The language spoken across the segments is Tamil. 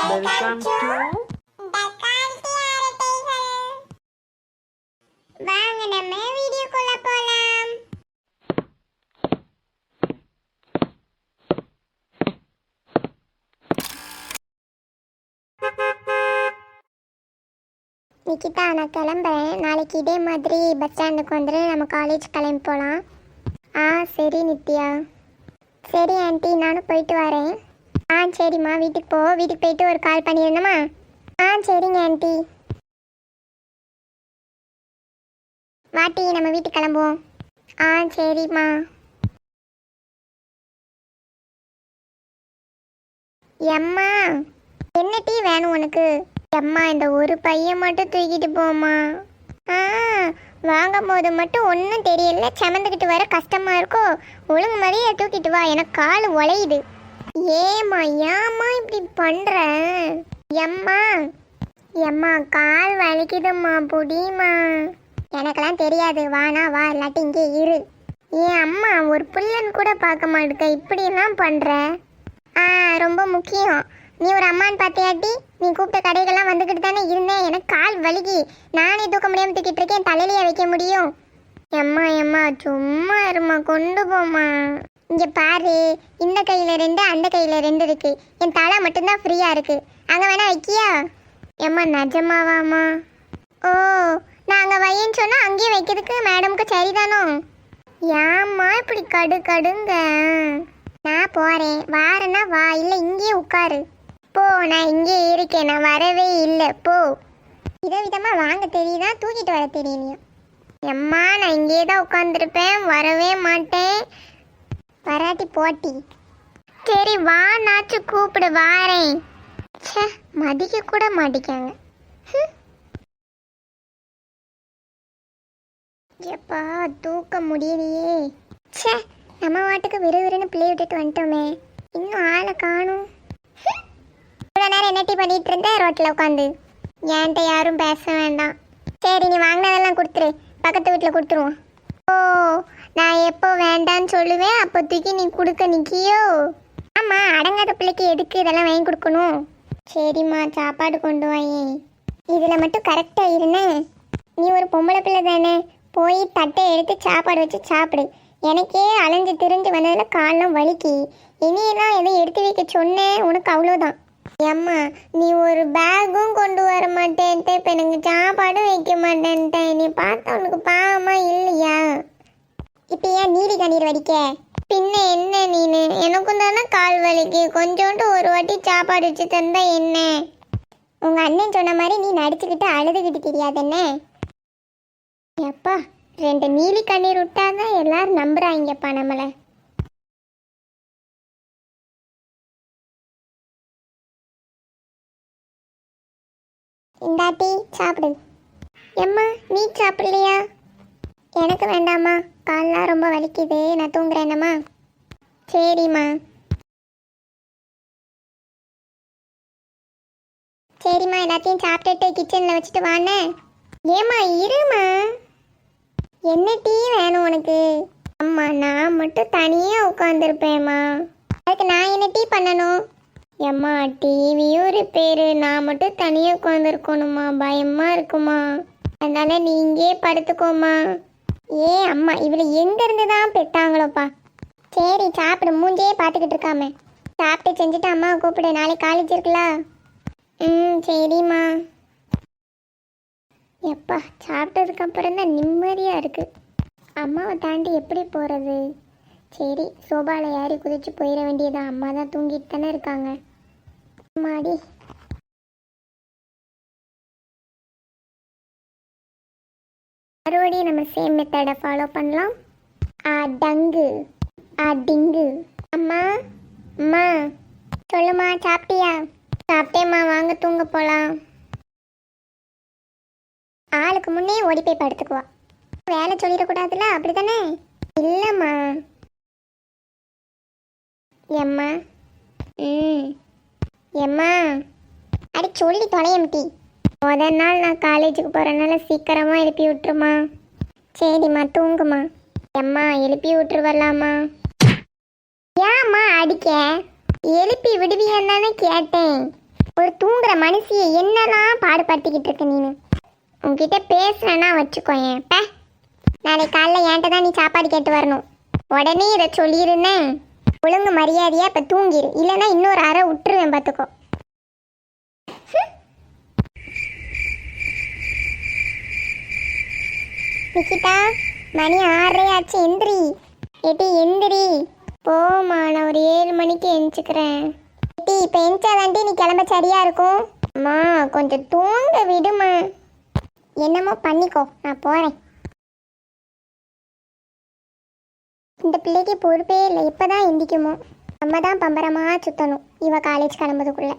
வெல்கம் டு வாங்க நம்ம வீடியோக்குள்ள போலாம். நிக்கிதா, நான் கிளம்புறேன். நாளைக்கு இதே மாதிரி பஸ் ஸ்டாண்டுக்கு வந்துட்டு நம்ம காலேஜ் கிளம்பி போகலாம். சரி நித்யா. சரி ஆண்டி, நானும் போயிட்டு வரேன். சரிம்மா, வீட்டுக்கு போ. வீட்டுக்கு போயிட்டு ஒரு கால் பண்ணிடணுமா? சரிங்க ஆண்டி. வாட்டி, நம்ம வீட்டுக்கு கிளம்புவோம். சரிம்மா. எம்மா, என்ன டீ வேணும் உனக்கு? எம்மா, இந்த ஒரு பையன் மட்டும் தூக்கிட்டு போம்மா. வாங்கும் போது மட்டும் ஒன்றும் தெரியல, சமந்துக்கிட்டு வர கஷ்டமா இருக்கோ? ஒழுங்கு மாதிரியே தூக்கிட்டு வா, எனக்கு கால் உழையுது. ஏம்மா இப்படி பண்ற? எம்மா எம்மா, கால் வலிக்குதும்மா, புடிமா. எனக்கெல்லாம் தெரியாது, வானா வா, இல்லாட்டி இங்கே இரு. ஏன் அம்மா, ஒரு புள்ளன்னு கூட பார்க்க மாட்டேக்க, இப்படியெல்லாம் பண்ற? ரொம்ப முக்கியம். நீ ஒரு அம்மான்னு பார்த்தியாட்டி? நீ கூப்பிட்ட கடைகள்லாம் வந்துக்கிட்டு தானே இருந்தேன். எனக்கு கால் வலிக்கு, நானே தூக்க முடியாமல் தூக்கிட்டு இருக்கேன். தலையிலேயே வைக்க முடியும்? எம்மா சும்மா இருமா, கொண்டு போமா. இங்கே பாரு, இந்த கையில் 2 அந்த கையில் 2 இருக்கு. என் தலை மட்டும்தான் ஃப்ரீயாக இருக்கு. அங்கே வேணா வைக்கியா? எம்மா நிஜமாவாம்மா? ஓ, நான் அங்கே வையன்னு சொன்னால் அங்கேயே வைக்கிறதுக்கு மேடமுக்கு சரிதானோ? ஏம்மா இப்படி கடுங்க? நான் போகிறேன், வாரேன்னா வா, இல்லை இங்கேயே உட்காரு. போ, நான் இங்கே இருக்கேன், நான் வரவே இல்லை. போ. விதவிதமாக வாங்க தெரியுதா, தூக்கிட்டு வர தெரியலையா? எம்மா, நான் இங்கே தான் உட்காந்துருப்பேன், வரவே மாட்டேன். வராட்டி போட்டி. சரி வா, நாச்சு கூப்பிடு, வாரேன். மதிக்க கூட மாட்டிக்காங்க. எப்பா, தூக்க முடியலையே. நம்ம வாட்டுக்கு விறுவிறுன்னு பிள்ளை விட்டுட்டு வந்துட்டோமே, இன்னும் ஆளை காணும். இவ்வளோ நேரம் என்ன டீ பண்ணிட்டு இருந்த? ரோட்டில் உட்காந்து. என்கிட்ட யாரும் பேச வேண்டாம். சரி, நீ வாங்கினதெல்லாம் கொடுத்துரு, பக்கத்து வீட்டில் கொடுத்துருவோம். ஓ, நான் எப்போ வேண்டான்னு சொல்லுவேன், அப்போ தூக்கி நீ கொடுக்க நிற்கியோ? ஆமாம், அடங்காத பிள்ளைக்கு எதுக்கு இதெல்லாம் வாங்கி கொடுக்கணும்? சரிம்மா, சாப்பாடு கொண்டு வாயே. இதில் மட்டும் கரெக்டாக இருந்தேன். நீ ஒரு பொம்பளை பிள்ளை தானே, போய் தட்டை எடுத்து சாப்பாடு வச்சு சாப்பிடு. எனக்கே அலைஞ்சு திரிஞ்சு வந்ததில் காலம் வலிக்கு. இனியெல்லாம் எதுவும் எடுத்து வைக்க சொன்னேன், உனக்கு அவ்வளோதான். அம்மா, நீ ஒரு பேக்கும் கொண்டு வர மாட்டேன்ட்டு, இப்போ எனக்கு சாப்பாடும் வைக்க மாட்டேன்ட்டேன். நீ பார்த்தா உனக்கு பாவமா இல்லையா? இப்போ ஏன் நீடி கண்ணீர் வடிக்க? பின்ன என்ன நீனு? எனக்கும் தானே கால் வலிக்கு, கொஞ்சோண்டு ஒரு வாட்டி சாப்பாடு வச்சு தந்தா என்ன? உங்கள் அண்ணன் சொன்ன மாதிரி நீ நடிச்சுக்கிட்டு அழுதுகிட்டு தெரியாது என்ன? எப்பா, 2 நீலி கண்ணீர் விட்டாதான் எல்லாரும் நம்புறாங்கப்பா நம்மளை. இந்தாட்டி சாப்பிடு. எம்மா, நீ சாப்பிடலையா? எனக்கு வேண்டாம்மா, கால்லாம் ரொம்ப வலிக்குது, நான் தூங்குறேன்னம்மா. சரிம்மா. சரிம்மா, எல்லாத்தையும் சாப்பிட்டுட்டு கிச்சனில் வச்சுட்டு வானே. ஏம்மா இருமா. என்ன டீ வேணும் உனக்கு? அம்மா, நான் மட்டும் தனியாக உட்காந்துருப்பேம்மா, அதுக்கு நான் என்ன டீ பண்ணணும்? எம்மா, டிவியும் ரிப்பேரு, நான் மட்டும் தனியாக உட்காந்துருக்கணுமா, பயமாக இருக்குமா. அதனால நீ இங்கே படுத்துக்கோமா. அம்மா, இவளை எங்கேருந்து தான் பெற்றாங்களோப்பா. சரி சாப்பிடு, மூஞ்சே பார்த்துக்கிட்டு இருக்காம சாப்பிட்டு செஞ்சுட்டு அம்மாவை கூப்பிடு, நாளைக்கு காலேஜ் இருக்குல்ல? சரிம்மா. எப்பா, சாப்பிட்டதுக்கப்புறம் தான் நிம்மதியாக இருக்குது. அம்மாவை தாண்டி எப்படி போகிறது? சரி, சோபாவில் ஏறி குதிச்சு போயிட வேண்டியதான். அம்மா தான் தூங்கிட்டு தானே இருக்காங்க. மாடி. மறுபடியும் நம்ம சேம் மெத்தடை ஃபாலோ பண்ணலாம். டங்கு டிங்கு. அம்மா அம்மா, சொல்லுமா, சாப்பிட்டியா? சாப்பிட்டேம்மா, வாங்க தூங்க போகலாம். ஆளுக்கு முன்னே ஓடி போய் படுத்துக்குவா. வேலை சொல்லிடக்கூடாதுல்ல, அப்படி தானே? இல்லைம்மா. எம்மா எம்மா, அடி சொல்லி தொலையம்டி. முதல் நாள் நான் காலேஜுக்கு போகிறனால சீக்கிரமாக எழுப்பி விட்டுருமா. சரிம்மா, தூங்குமா. எம்மா, எழுப்பி விட்டுருவலாமா? ஏம்மா அடிக்க? எழுப்பி விடுவியான்னு தானே கேட்டேன். ஒரு தூங்குற மனுஷியை என்னெல்லாம் பாடுபடுத்திக்கிட்டு இருக்க நீனு. உன்கிட்ட பேசுறேன்னா வச்சுக்கோயேன். நாளைக்கு காலைல என்கிட்ட தான் நீ சாப்பாடு கேட்டு வரணும். உடனே இதை சொல்லியிருந்தேன். ஒழுங்கு மரியாதையா இப்போ தூங்கிடு, இல்லைன்னா இன்னொரு அரை விட்டுருவேன் பார்த்துக்கோ. நிக்கிதா, மணி 6:30 ஆச்சு, எந்திரி. ஏட்டி எந்திரி. போமா, நான் ஒரு 7 மணிக்கு எந்திரிச்சுக்கிறேன். ஏட்டி இப்போ எந்திரிச்சாதாண்டி நீ கிளம்ப சரியா இருக்கும். அம்மா கொஞ்சம் தூங்க விடுமா. என்னமோ பண்ணிக்கோ, நான் போகிறேன். இந்த பிள்ளைக்கு பொறுப்பே இல்லை, இப்போதான் எந்திக்குமோ. நம்ம தான் பம்பரமாக சுற்றணும் இவ காலேஜ் கிளம்புறதுக்குள்ள.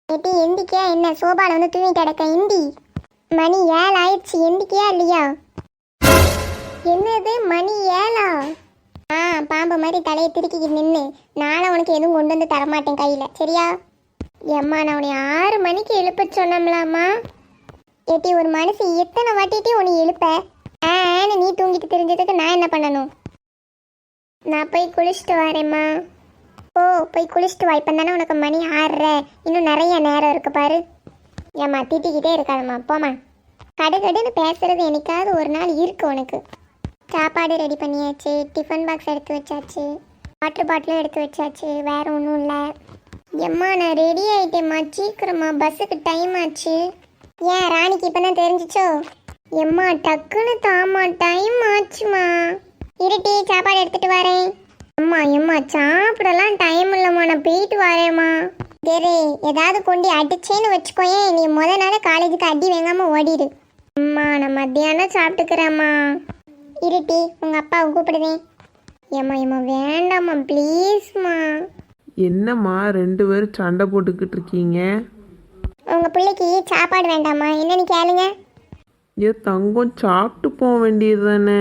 ஏட்டி எந்திக்கியா என்ன? சோபாவில் வந்து தூங்கி கிடக்க, எந்தி. மணி 7 ஆயிடுச்சு, எந்திக்கியா இல்லையா? என்னது மணி 7? பாம்பு மாதிரி தலையை திருக்கிக்கிட்டு நின்று நானும் உனக்கு எதுவும் கொண்டு வந்து தரமாட்டேன் கையில், சரியா? ஏம்மா நான் உன்னை 6 மணிக்கு எழுப்ப சொன்னோம்லாமா? ஏட்டி ஒரு மனசு எத்தனை வாட்டிட்டே உன்னை எழுப்ப? நீ தூங்கிட்டு தெரிஞ்சதுக்கு நான் என்ன பண்ணணும்? நான் போய் குளிச்சுட்டு வரேம்மா. ஓ போய் குளிச்சுட்டு வா. இப்போ தானே உனக்கு மணி 6:30, இன்னும் நிறைய நேரம் இருக்கு பாரு. ஏம்மா திட்டிக்கிட்டே இருக்காதம்மா, போமா. கடுகடுன்னு பேசுறது என்னைக்காவது ஒரு நாள் இருக்கு உனக்கு. சாப்பாடு ரெடி பண்ணியாச்சு, டிஃபன் பாக்ஸ் எடுத்து வச்சாச்சு, வாட்டர் பாட்டிலும் எடுத்து வச்சாச்சு, வேற ஒன்றும் இல்லை. எம்மா நான் ரெடி ஆகிட்டேம்மா, சீக்கிரமா பஸ்ஸுக்கு டைம் ஆச்சு. ஏன் ராணிக்கு இப்போ தான் தெரிஞ்சிச்சோ? எம்மா டக்குன்னு தாம்மா, டைம் ஆச்சுமா. இருட்டி சாப்பாடு எடுத்துட்டு வரேன். எம்மா சாப்பிடலாம் டைம் இல்லைம்மா, நான் போயிட்டு வரேம்மா. சரி ஏதாவது கொண்டு அடிச்சேன்னு வச்சுக்கோயேன், நீ நாள் காலேஜுக்கு அடி வாங்காமல் ஓடிடு. அம்மா நான் மத்தியானம் சாப்பிட்டுக்கிறேம்மா. இருட்டி உங்கள் அப்பாவை கூப்பிடுவேன். ஏம்மா வேண்டாம்மா ப்ளீஸ்மா. என்னம்மா 2 பேரும் சண்டை போட்டுக்கிட்டு இருக்கீங்க? உங்கள் பிள்ளைக்கு சாப்பாடு வேண்டாம்மா, என்னன்னு கேளுங்க. தங்கம் சாப்பிட்டு போக வேண்டியது தானே?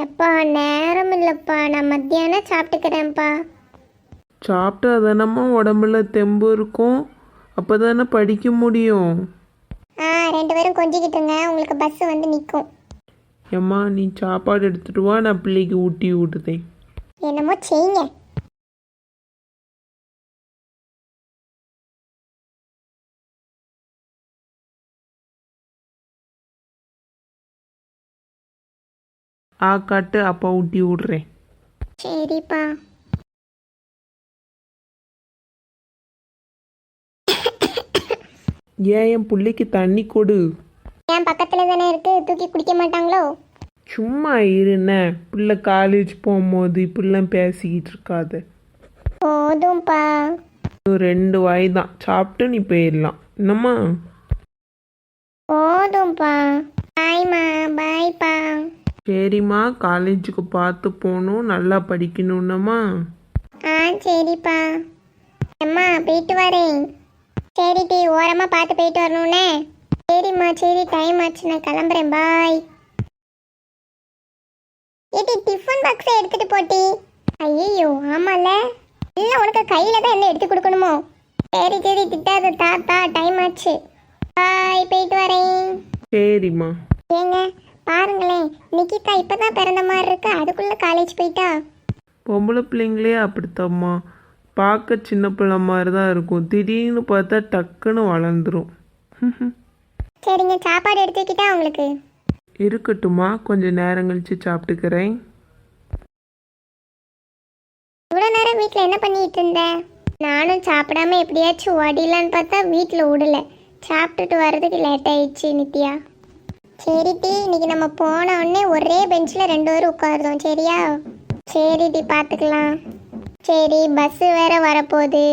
எப்பா நேரம் இல்லைப்பா, நான் மத்தியானம் சாப்பிட்டுக்கிறேன்ப்பா. சாப்பிட்டா தானம்மா உடம்புல தெம்பு இருக்கும், அப்போ தானே படிக்க முடியும். 2 பேரும் கொஞ்சிக்கிட்டுருங்க, உங்களுக்கு பஸ் வந்து நிற்கும். ஏம்மா நீ சாப்பாடு எடுத்துட்டு வா, நான் பிள்ளைக்கு ஊட்டி விட்டுதேன். என்னமோ செய்யுங்க. காட்டு அப்பா ஊட்டி விடுறேன். சரிப்பா. என் பிள்ளைக்கு தண்ணி கொடு. என் பக்கத்துல தானே இருக்கு, தூக்கி குடிக்க மாட்டாங்களோ? சும்மா இருண்ண, பிள்ளை காலேஜ் போகும்போது இப்படிலாம் பேசிக்கிட்டு இருக்காது. போதும்பா. 2 வாய் தான் சாப்பிட்டு நீ போயிடலாம், என்னம்மா? போதும்பா. பாய்மா, பாய்ப்பா. சரிம்மா, காலேஜுக்கு பார்த்து போகணும், நல்லா படிக்கணும்னம்மா. சரிப்பா. அம்மா போயிட்டு வரேன். சரி டீ ஓரமாக பார்த்து போயிட்டு வரணும்னே. சரிம்மா சரி, டைம் ஆச்சு, நான் கிளம்புறேன், பாய். ஏட்டி டிஃபன் பாக்ஸை எடுத்துட்டு போட்டி. ஐயோ ஆமால, இல்லை உனக்கு கையில் தான் என்ன எடுத்து கொடுக்கணுமோ? சரி சரி திட்டாத தாத்தா, டைம் ஆச்சு, பாய், போயிட்டு வரேன். சரிம்மா. ஏங்க பாருங்களேன், நிக்கிதா இப்பதான் பிறந்த மாதிரி இருக்கு, அதுக்குள்ள காலேஜ் போயிட்டா. பொம்பளை பிள்ளைங்களே அப்படித்தாம்மா, பார்க்க சின்ன பிள்ளை மாதிரி தான் இருக்கும், திடீர்னு பார்த்தா டக்குன்னு வளர்ந்துரும். சரிங்க, சாப்பாடு எடுத்து வைக்கிட்டா உங்களுக்கு? இருக்கட்டுமா, கொஞ்சம் நேரம் கழிச்சு சாப்பிட்டுக்கிறேன். இவ்வளோ நேரம் வீட்டில் என்ன பண்ணிட்டு இருந்த? நானும் சாப்பிடாம எப்படியாச்சும் ஓடிடலான்னு பார்த்தா வீட்டில் விடல, சாப்பிட்டுட்டு வர்றதுக்கு லேட் ஆயிடுச்சு நித்யா. சரி டி, இன்னைக்கு நம்ம போன உடனே ஒரே பெஞ்சில் 2 பேரும் உட்காருதோம், சரியா? சரி டி, பார்த்துக்கலாம். சரி பஸ்ஸு வேற வரப்போகுது,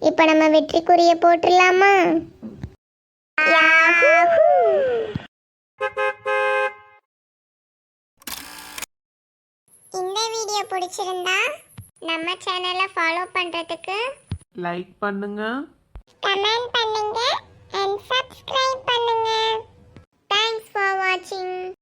இப்போ நம்ம வெற்றிக்குரிய போட்டுடலாமா? இந்த வீடியோ பிடிச்சிருந்தா நம்ம சேனலை ஃபாலோ பண்ணுறதுக்கு லைக் பண்ணுங்க, கமெண்ட் பண்ணுங்க and subscribe பண்ணுங்க. Thanks for watching.